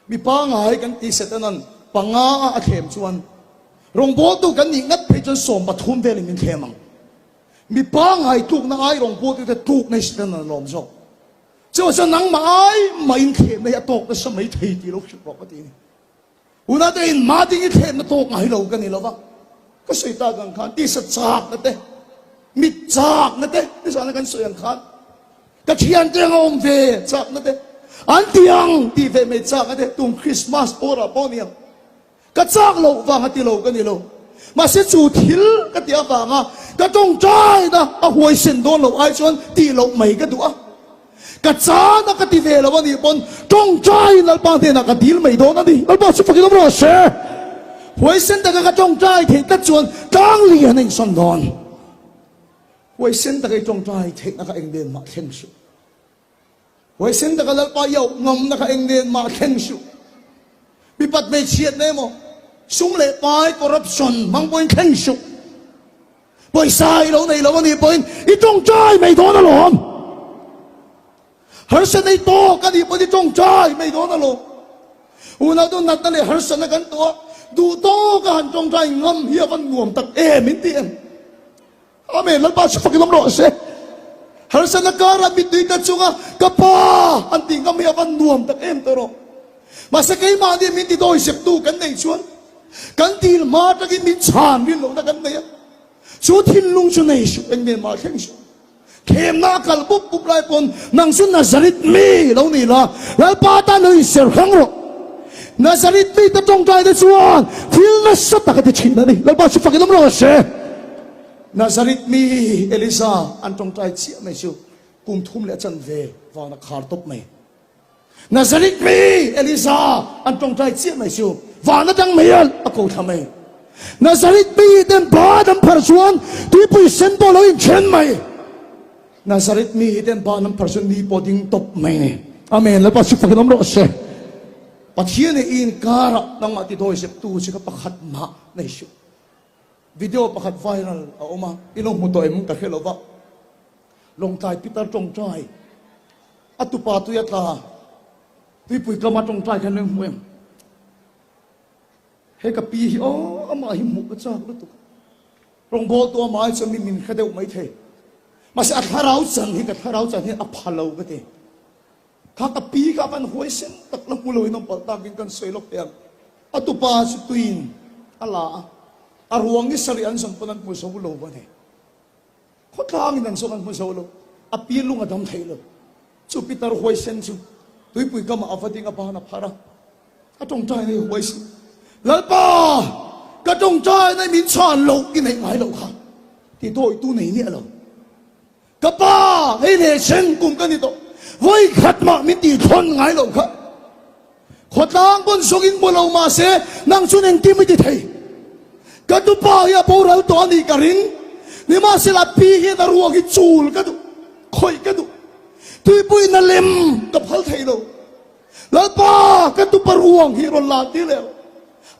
mi pa ngai kan ti setan panga a khem chuan rong bo tu kan ni ngat phe chon som pathum ve li min khemang mi pa ngai tuk na ai rong po tu te tuk nei setan lom so cho sa nang mai in khem nei atok na sa mai thei ti lo khil ro ka ti una te in ma ding i khem na tok ngai lo ka ni lo wa ka sei ta gang khan ti sa chak na te mi chak na te ni sa na kan so yang khan ka thian te ngom ve chak na te an tiang ti ve me chak na te tum Christmas ora poniam ka chak lo wa nga ti lo ka ni lo ma se chu thil ka ti wa nga ka tong trai da a huai sen don lo ai chuan ti lo mai ka du a ka cha na ka ti ve lo wa ni pon tong trai lal pa te na ka dil mai don ani lal pa chu fa ki lo ro se huai sen da ka tong trai the ta chuan tang li an in son don huai sen da ka tong trai the na ka eng den ma khen su huai sen da ka lal pa yo ngam na ka eng den ma khen su bi pat me chiat ne mo sum le pai corruption mang point khen su boy sai lo nei lo ni point i tong trai mai don alom har san nei to ka di point i tong trai mai don alom una do nat le har san kan to du to ka han tong trai ngam hia van nuam tak min tien amen lal pa sa fakilom ro se har san ka ra mi ti ta chunga ka pa an ti ngam hia van nuam tak to ro ma sa kai ma di min ti doi sep tu kan nei chuan kan til ma ta ki min chan min lo na kan nei chu thin lung chu nei su eng ne ma kheng su khem na kal bup bup lai pon nang sun Nazaret mi lo ni la lal pa ta noi ser khang ro Nazaret mi ta tong tai de chuan thil na sa ta ka ti chin na ni lal pa chu fakilom ro se Nazaret mi Elisa an tong tai chi mai su kum thum le chan ve wa na khar top mai Nazaret mi Elisa an tong tai chi mai su wa na dang mai al a ko thamai Nazaret mi den ba dam phar chuan ti pui sen bo lo in chen mai Nazaret mi den ba nam phar chuan ni poding top mai ni amen la pa chu fakilom ro se pathian in kara nang ma ti doi sep tu chi ka pakhat ma nei su video pakhat viral a oma ilong mu to em ka khelo ba long tai Peter tong trai atu pa tu ya tla ti pui ka ma tong trai kan leng huem he ka pi o ama hi mu ka chak lu tu rong bo to ma chu min khadeu mai the ma sa tharau chan hi ka tharau chan hi a phalo ka te kha ka pi ka ban hoi sen tak la mu loi nom pal ta kin kan soi lok te atu pa su tuin ala arwang ni sari an sang panan mu so lo ba ne khotlang nan so kan mu so lo a pi lu nga dam thai lo chu Peter hoi sen chu tui pui ka ma afating apa na phara a tong tai nei hoi si lal pa ka tong tai nei min chan lo ki nei ngai lo kha ที่โดยตู้ไหนเนี่ยหรอกระป้าให้เนเชนกุมกันนี่โตไว้ขัดมามิติทนไงหรอกครับขดล้างบนสุกินบนเอามาเสนั่งชุนเองที่ไม่ได้ไทยกันตุป้าอย่าปูเราตัวนี้กันริงนี่มาเสลับปีเฮตรัวกิจูลกันตุคอยกันตุตุยปุยนั่นเล็มกับพัลไทยเราแล้วป้ากันตุปรวงฮิรอนลาที่แล้ว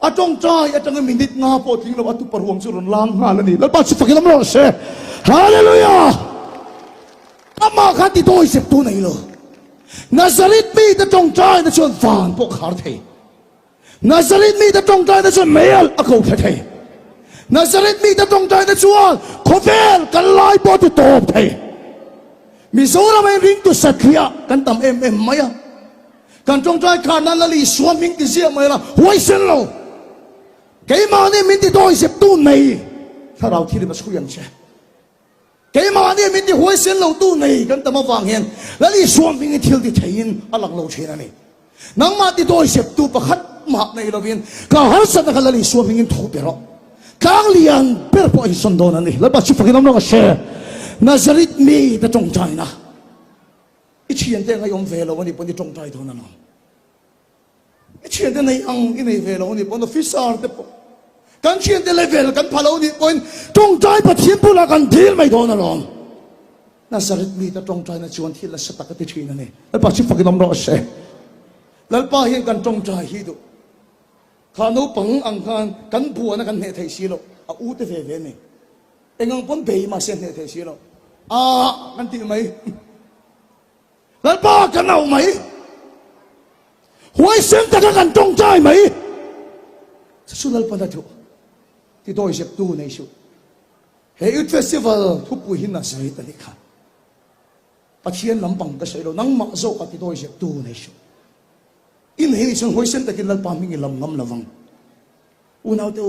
อาจงใจอาจงมินิดงาโปทิ้งแล้วตุปรวงสุรนลางหาแล้วนี่แล้วป้าสุฟังกันแล้วเสฮาเลลูยาอามาขัดที่ตัวเสพตัวไหนเลยนาซาริตมีแต่จงใจแต่ชวนฟานพวกขาเทนาซาริตมีแต่จงใจแต่ชวนเมียลอกูเทนาซาริตมีแต่จงใจแต่ชวนโคเฟลกันไล่บอตุโตเทมีโซราไม่ริงตุสัตย์กันทำเอ็มไหมอ่ะกันจงใจขานันละลีสวมมิงติเสียไหมล่ะหัวเส้นเราเกี่ยมาเนี่ยมินติโดยเสพตัวไหนถ้าเราที่ได้มาช่วยยังเช่เกี่ยมาเนี่ยมินติหัวเส้นเราตัวไหนกันแต่มาฟังเห็นแล้วลีสวมมิงที่ที่เทียนอลังเราเช่นนี่นังมาติโดยเสพตัวประคัดมาในเราเวียนก็หันสัตย์กันละลีสวมมิงทุบไปหรอกกลางเลียนเปิดปอยสันโดนันนี่แล้วปัจจุบันเราก็เช่นาซาริตมีแต่จงใจนะอีเชียนเต้งไอ้ยอมเวลวันนี้ปนที่จงใจเท่านั้นอีเชียนเต้งไอ้อังอีในเวลวันนี้ปนที่ฟิสาร์เตปกันเชียนเต้งเลเวลกันพาเรานี่ปนจงใจปะเทียนพูดละกันดีไม่โดนนะหรอกนาซาริตมีแต่จงใจนะชวนที่ละสตักติชีนั่นนี่แล้วปัจจุบันเราเราเช่แล้วป้าเห็นกันจงใจฮิดูข้านุปังอังคันกันบัวนะกันเนเทศิโลอาอูเตเวเวนี่เอ็งอังปนเบย์มาเซนเนเทศิโลกันที่ไหมแล้วป้ากันเอาไหมหัวเส้นตะกันจงใจไหมสุดแล้วปันทุที่โดยเสพตูในชุดเฮ้ยเฟสติวัลทุกปีหินน่ะใส่ตะลิขันปัจเจียนลำปังก็ใส่เรานั่งมาโซ่กับที่โดยเสพตูในชุดอินเฮนิชนหัวเส้นตะกินแล้วป้ามิงลำงำละวังอุณเอาเตอ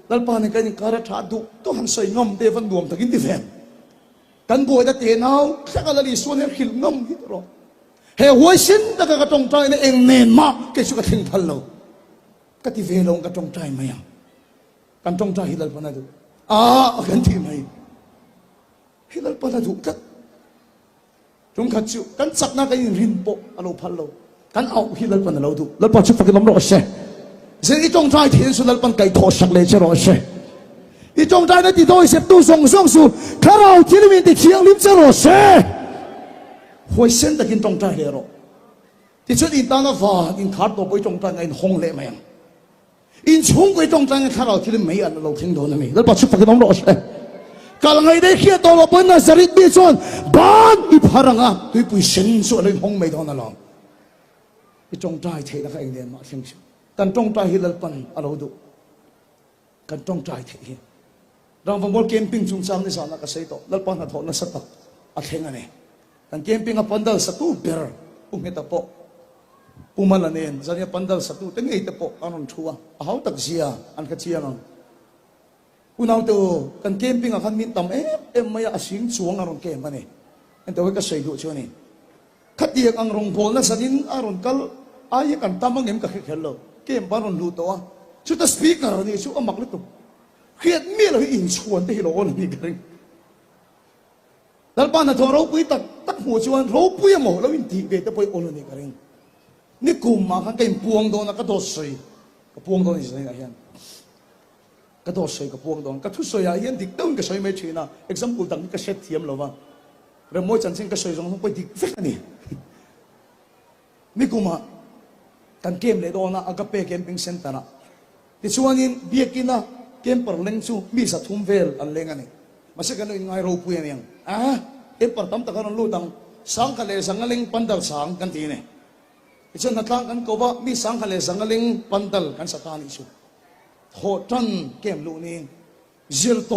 แล้วป้าในการการรัฐาดุต้องหันใส่งำเตวันดวงตะกินที่แฟนกันบัวจะเตะนาวแค่กันละลีส่วนนี้ขิลงำฮิตรอเฮ้หัวเส้นตะกระจงใจในเองเนนมากเกี่ยวกับทิ้งพันเราก็ที่เวลงกระจงใจไหมยังกันจงใจฮิลล์ปนัดูกันที่ไหมฮิลล์ปนัดูกันจงขัดชิวกันสักนักกันรินโปอโลพันเรากันเอาฮิลล์ปนัดเราดูแล้วพอชุบฟังลมรอเช่เสียงจงใจที่สุดแล้วปันไก่ทอสักเลยเชรอเช่อีจงใจนั้นที่โดยเสพตู้ส่งสู่ข้าเราที่นี่มีติดเชียงลิ้มเชรอเช่หัวเส้นตะกินจงใจเลยหรอที่สุดอินตานาฟ้าอินขาดตัวไปจงใจในห้องเละไหมยังอินชุ่งไปจงใจในข้าเราที่นี่ไม่อันเราทิ้งโดนนะมีแล้วปัจจุบันน้องรอเช่กาลังไงได้เขี้ยตัวเราเป็นนาซาริตมีส่วนบ้านอีพารังอ่ะด้วยปุยเส้นส่วนในห้องไม่โดนนะลองอีจงใจเทนักเองเดียนมาเชียงชิวกันจงใจฮิลล์ปันอะไรดูกันจงใจเทเราฟังบอลเกมปิ้งชุมซ้ำในสารนักเสียต่อแล้วปันหัดถอนนักสตักอัดเฮงอันนี้กันเกมปิ้งกับปันดัลสตูเบอร์ปุ่งเฮตาโปปุ่มมันละเนี่ยจะเนี่ยปันดัลสตูตั้งเฮตาโปอันนั้นชัวเขาตักเสียอันกัดเสียนั่นคุณเอาตัวกันเกมปิ้งกับขันมินตั้มไม่อาศิงสวงอันนั้นเกมมันนี่อันตัวก็เสียดูชัวนี่ขัดเดียกอันรงพลนั่นสันนินอันนั้นกัลอายกันตั้มมันเกมกับเขลเกมบอลนั้นรู้ตัวชุดสปีกเกอร์นี่ชุดอันมักเล็กตัวเขียนเมียเราอินชวนที่เราเนี่ยกันแล้วบ้านเราเราปุยตักหัวชวนเราปุยหมดเราอินทีเบตไปโอลนี่กันนี่กลุ่มมาข้างกันพวงโดนก็โดนใส่ก็พวงโดนอีกสิ่งอะไรก็โดนใส่ก็พวงโดนก็ทุกสิ่งอะไรดิต้นก็ใส่ไม่ใช่นะ example ตั้งก็เช็ดเทียมเราว่าเราไม่จันทร์ก็ใส่ตรงไปดิฟิกนี่นี่กลุ่มมากันเกมเลยโดนนะก็เปย์เกมปิ้งเซ็นต์นะที่ชวนนี่เบียกินนะเกมปรเล่งซูมีสัตว์ทุ่มเวลอันเล่งอันนี้มาสักกันเลยง่ายรูปุยนี่ยังปรตั้มตะการรู้ตังสังขเลสังเล่งปันดัลสังกันทีนี่ที่ฉันนัดตั้งกันก็ว่ามีสังขเลสังเล่งปันดัลกันสตานิสุโหจันเกมลูนี่จิลโต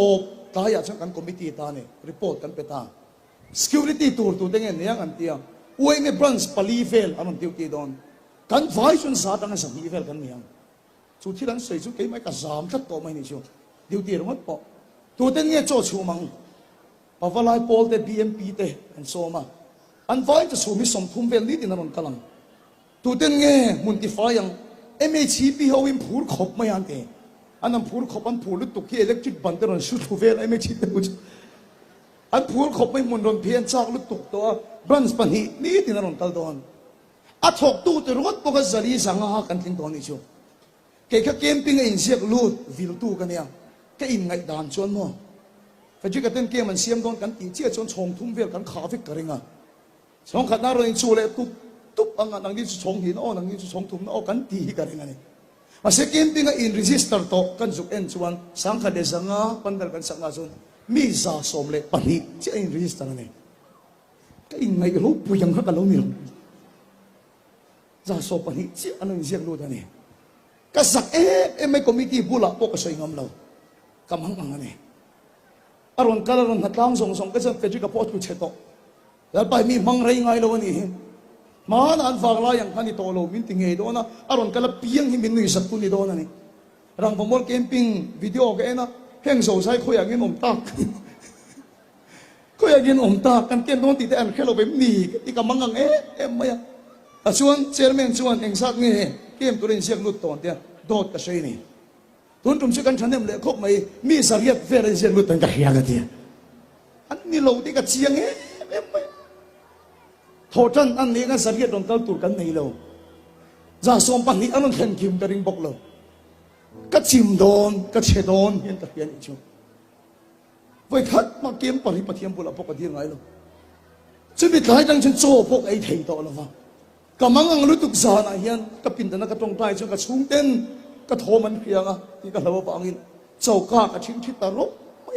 ตายจากกันคอมมิตี้ตานี่รีพอร์ตกันไปตา security ตัวเต็งเนี่ยยังอันเดียวอวยในบรันส์ปลีเฟลอันนั้นติวตีดอนกันไฟชนสาตั้งกันสักมีเฟลกันเนี่ยสุดที่นั้นใส่ชุดเกี่ยไม่กับสามทัดตัวไม่นี่ชัวดิวตีรงวัดปอตัวเต็งเนี่ยโจชูมังปะวลายโพลเต BMP เตอันโซมาอันไฟจะสูมิสมทุ่มเวลนี่ที่นั่นกำลังตัวเต็งเนี่ยมุนติไฟยังMHP เขาวิมพูดขบไม่อันเตอันนั้นพูดขบอันพูดลุตุกที่อิเล็กทริกบันเตอร์ชุดทุ่มเวลMHP พูด อันพูดขบไม่มุนรนเพียนจากลุตุกตัวบรันส์ปันหีนี่ที่นรนตัลดอนอัดหกตู้ตัวรถปกติสังหากันทิ้งตัวนี้ชัวเกี่ยวกับเกมปิ้งอินเสียกลูดวิลตู้กันเนี่ยก็อินไงด่านชวนมั้งแต่จุดกันเกมมันเสียมโดนกันตีเจี๊ยชนชงทุ่มเวลกันขาฟิกกระเริงอ่ะชงขัดหน้าเราชูเลยตุ๊บอังนังนี้ชงหินอ้อนังนี้ชงทุ่มอ้อกันตีกระเริงนี่มาเสกเกมปิ้งอินรีจิสเตอร์โตกันจุกเอ็นชวนสังขัดเดสังอ่ะปันเดลกันสังอ่ะชนมีซาสมเลยปันนี้เจ้าอินรีจิสเตอร์นี่ก็อินไงรู้ปุยยังฮักกันรู้มีหรอซาสมปันนี้เจ้าอันนั้นเสียกรู้ท่านี่ก็สักไม่คอมมิตี้บุลาปกสวยงามเรากำหังอันนี้อารมณ์การอารมณ์หัดล้างส่งก็จะเป็นจุดกระพดกุเชตโตแล้วไปมีมังไรไงเราวันนี้มาหนานฝากลายอย่างพันธุ์โตโลมินติงเฮโดนะอารมณ์การเพียงที่มินนุยสัตว์ตุนิโดนะนี่รังผมว่าเกมปิ้งวิดีโอกันนะเฮงโซ่ใช้คุยอย่างนี้นมตากคุยอย่างนี้นมตากกันเกมโดนติดแต่อันแค่เราไปมีที่กำมังงังไม่อะชวนเชอร์แมนชวนเองสักนี่เกมตัวเล่นเสียงลุดตอนเดียโดดกระเชยนี่ทุนจุ่มช่วยกันฉันเนี่ยเลยคบไม่มีสารยศเฟรนเสียงลุดตั้งแต่เฮียกันเดียอันนี้เราที่กับเชียงไม่โทษท่านอันนี้กันสารยศตรงเต้าตูกันนี่เราจะส่งปันนี้อันนั้นเห็นคิมกระดิ่งบอกเราก็ชิมโดนก็เชโดนเห็นตะเกียนอีกชั่วไว้ทัดมาเกมปริปะเทียมบุหรี่พวกกันที่ไหนเราชีวิตหลายดังฉันโซ่พวกไอ้เที่ยวต่อแล้ววะก็มังอังรู้ตุกสานะเฮียนก็ปินแต่นักตรงใจจนกระชุ่มเต้นก็โทมันเพียงอ่ะที่ก็เราบอกอินเจ้าก้ากระชิ้นที่ตลกไม่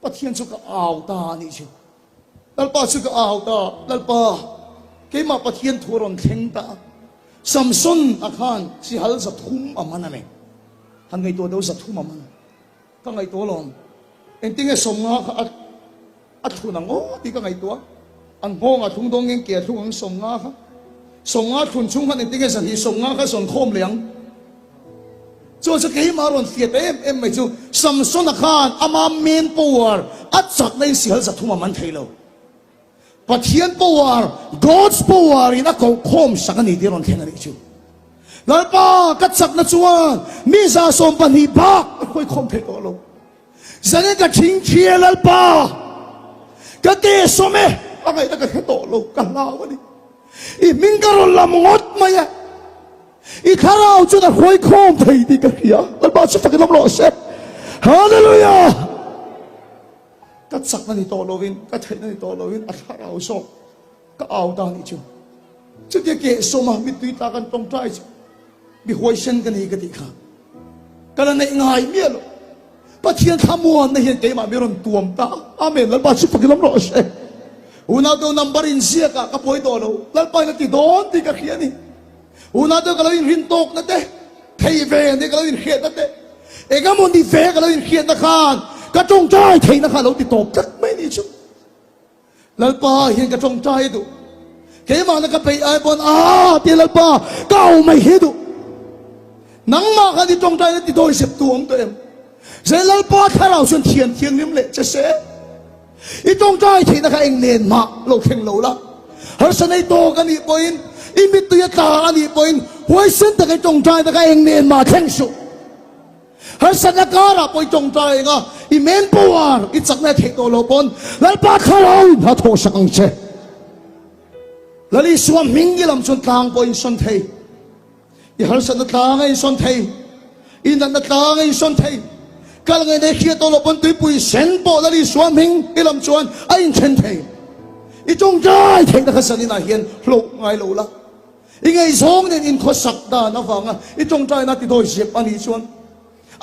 ปะเทียนสุกอ่าวตานี่ชิแล้วป้าสุกอ่าวตาแล้วป้าเกมาปะเทียนทัวรอนเข่งตาซัมซุนอาคารสิฮัลสัตทุ่มอามันนั่นเองทันไงตัวเดียวสัตทุ่มอามันก็ไงตัวลองเอ็นติ้งไอ้สมงาค่ะอัดทุนังโอ้ที่ก็ไงตัวอันโง่ทุ่งดงเงี้ยเกียร์ทุ่งสมงาค่ะสงอาทุนชุ่งขันติงเกสันที่สงอาข้าส่วนโคมเหลียงจนสกีมารอนเฟียดไม่จูสัมสนคานอามาเมนปัวร์อัดจักในเสียสัตว์ทุ่มมันเทโลปัทเทียนปัวร์ God's power อินักโคมสักนิดเดียวรอนเทนอะไรจูแล้วป้ากัดสักนัจวนมิซาสมปันฮีบักค่อยโคมเทโตโลจะเนี่ยก็ทิ้งเชียร์แล้วป้าก็เตะสมัยอะไรนั่นก็เทโตโลกันลาวนี่อีมิงการุลลามดมาอ่ะอีข้าเราจุดหอยโคมไทยดีกันเหี้ยแล้วบ้าสุดท้ายล้มหล่อเสร็จฮาเลลูยาก็สักนั่นที่โตโลวินก็เทนั่นที่โตโลวินอัฐาเราส่งก็เอาตานี่จูจุดที่เกศสมามิตุยตากันตรงใจมีหวยเช่นกันอีกติค่ะกันในง่ายเมียลูปะเทียนขมวนในเห็นเกมาไม่รอนตัวมตาอาเมนแล้วบ้าสุดท้ายล้มหล่อเสร็จUna do numberin siya ka kapoy dolo lalpay na ti doon ti kakiyan eh una do kalawin rintok na te thay ve ni kalawin khiyat na te ega mo di ve kalawin khiyat na kan katong jay thay na kalaw ti top kat may ni chu lalpa hiyan katong jay do kaya mga nakapay ay bon ti lalpa kao may hido nang maka di tong jay na ti doon sip tuwang to em sa lalpa karaw sun tiyan nim le cha se itongใจที่นักเองเนียนมาเราเข่งเราละหากสนัยโตกันอีกปอยน์อิมิตุยตากันอีกปอยน์หวยเส้นแต่จงใจนักเองเนียนมาเข่งสุหากสนักการะปอยจงใจก็อิเมนปัวร์อิจักเนี่ยเทโตโลปอนแล้วปาคาราอุนหาโทสังเชแล้วลิสวามิงกิลำชนทางปอยน์ชนเทย์อีหากสนักทางไอ้ชนเทย์อินันทางไอ้ชนเทย์kalau ngai dek kia tolo pun tui pui senpo dari suaming ilam chuan ain chen thei i chong jai thei da khasan ina hian lo ngai lo la i ngai song nen in kho sak da na wanga i chong jai na ti doi siap ani chuan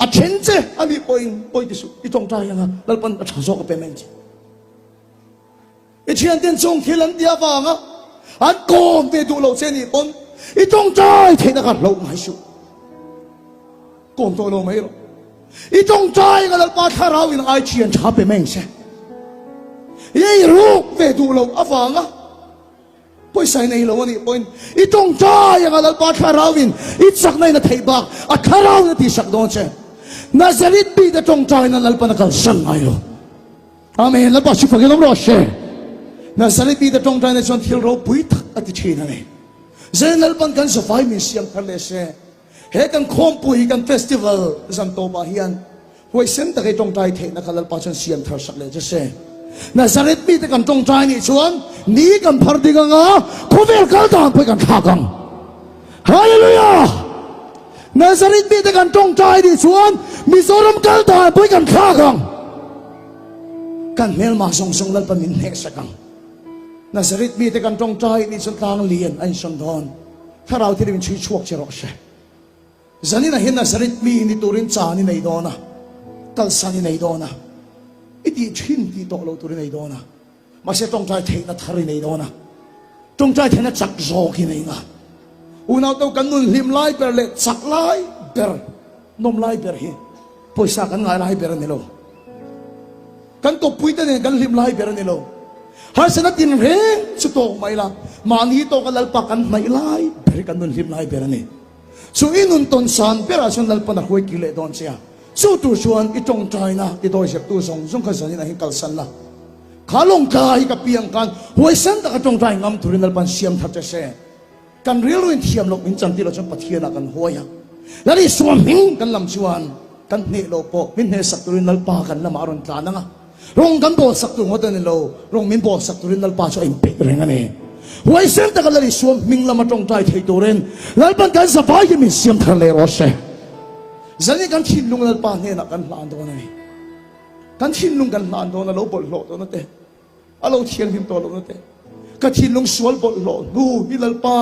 a chen che ani poi ti su i chong jai anga lalpan a thaso ka payment i chian ten chong khilan dia wanga an kom te du lo chen ni pon i chong jai thei da ka lo ngai su kom to lo mai lo itongใจกันแล้วป้าข้าเราอินไอเชียนชาเปแม่งใช่ยี่รูปเวดูเราอฟังอ่ะไปใส่ในเราวันนี้ไปitongใจกันแล้วป้าข้าเราอินอิสักในนาทีบักอ่ะข้าเราเนี่ยที่สักโดนใช่นาซาริตบีแต่จงใจนั่นแล้วป้านักการสั่งไงเราอาเมนแล้วป้าชิฟะกันแล้วรอใช่นาซาริตบีแต่จงใจในส่วนที่เราปุยทักอธิชีนั่นเองเจนแล้วป้ากันสบายมีเสียงทะเลเช่เฮกันโคมปุยกันเฟสติวัลจันโตบาฮิอันหวยเส้นแต่ไอ้ตรงใจเทนักขัดปัจจัยเสียงทาสักเลยจะเซ่ Nazaret mi te kan tong trai ni chuan ni kan phar dinga nga khovel kal dang poi kan khakang hallelujah Nazaret mi te kan tong trai ni chuan Mizoram kal dang poi kan khakang kan mel ma song song lal pa min hek sakang Nazaret mi te kan tong trai ni chuan tang lian an son don tharau thi min chui chuak che ro she zani na hin Nazaret mi ni turin cha ni nei dona kal sani nei dona iti chin ti to lo turin nei dona ma se tong trai thei na thari nei dona tong trai thei na chak zo ki nei nga unaw to kan nun lim lai per le chak lai per nom lai per hi poisa kan ngai lai per ni lo kan to puita ne kan lim lai per ni lo har sanat tin reng chu to mai la mani to kalal pa kan mai lai per kan nun lim lai per ni so inun ton san per asun lal pa na hoi ki le don sia so tu suan itong trai na ti doi sep tu song song ka san na hin kal san la khalong ka hi ka piang kan hoi san ta ka tong trai ngam turin lal pan siam that se kan real win thiam lok min chan ti lo chon pathian kan hoya lari suam hing kan lam chuan kan ne lo po min ne sak turin lal pa kan lam aron tla na nga rong kan bo sak tu ngodan lo rong min bo sak turin lal pa so impe reng ani hoi san ta ka lari suam ming lam tong trai thei turin lal pan kan sa bai min siam thar le ro se zani kan thin lung lal pa ne na kan hlan do na ni kan thin lung kan hlan do na lo bol lo do na te alo thian him to lo na te ka thin lung sual bol lo nu hi lal pa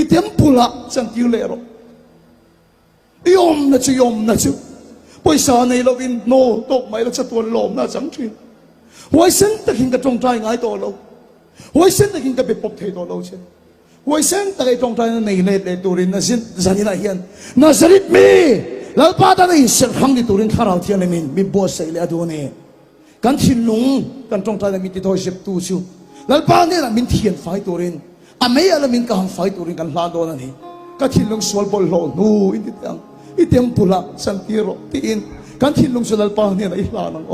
i tempula chan tiu le ro yom na chu poisa nei lo in no tok mai la cha tuan lom na chang thin hoi sen ta king ka tong trai ngai to lo hoi sen ta king ka be pop thei to lo che hoi sen ta kai tong trai na nei le turin na sin zani na hian Nazaret mi lal pa ta nei ser hang di turin tharau thian le min bo sei le adu ne kan thin lung kan tong trai na mi ti thoi sep tu chu lal pa ne na min thian fai turin a mei ala min ka hang fai turin kan hla do na ni ka thin lung sual bol lo nu in ti tang i tempula san tiro ti in kan thin lung sulal pa ne na i hla nang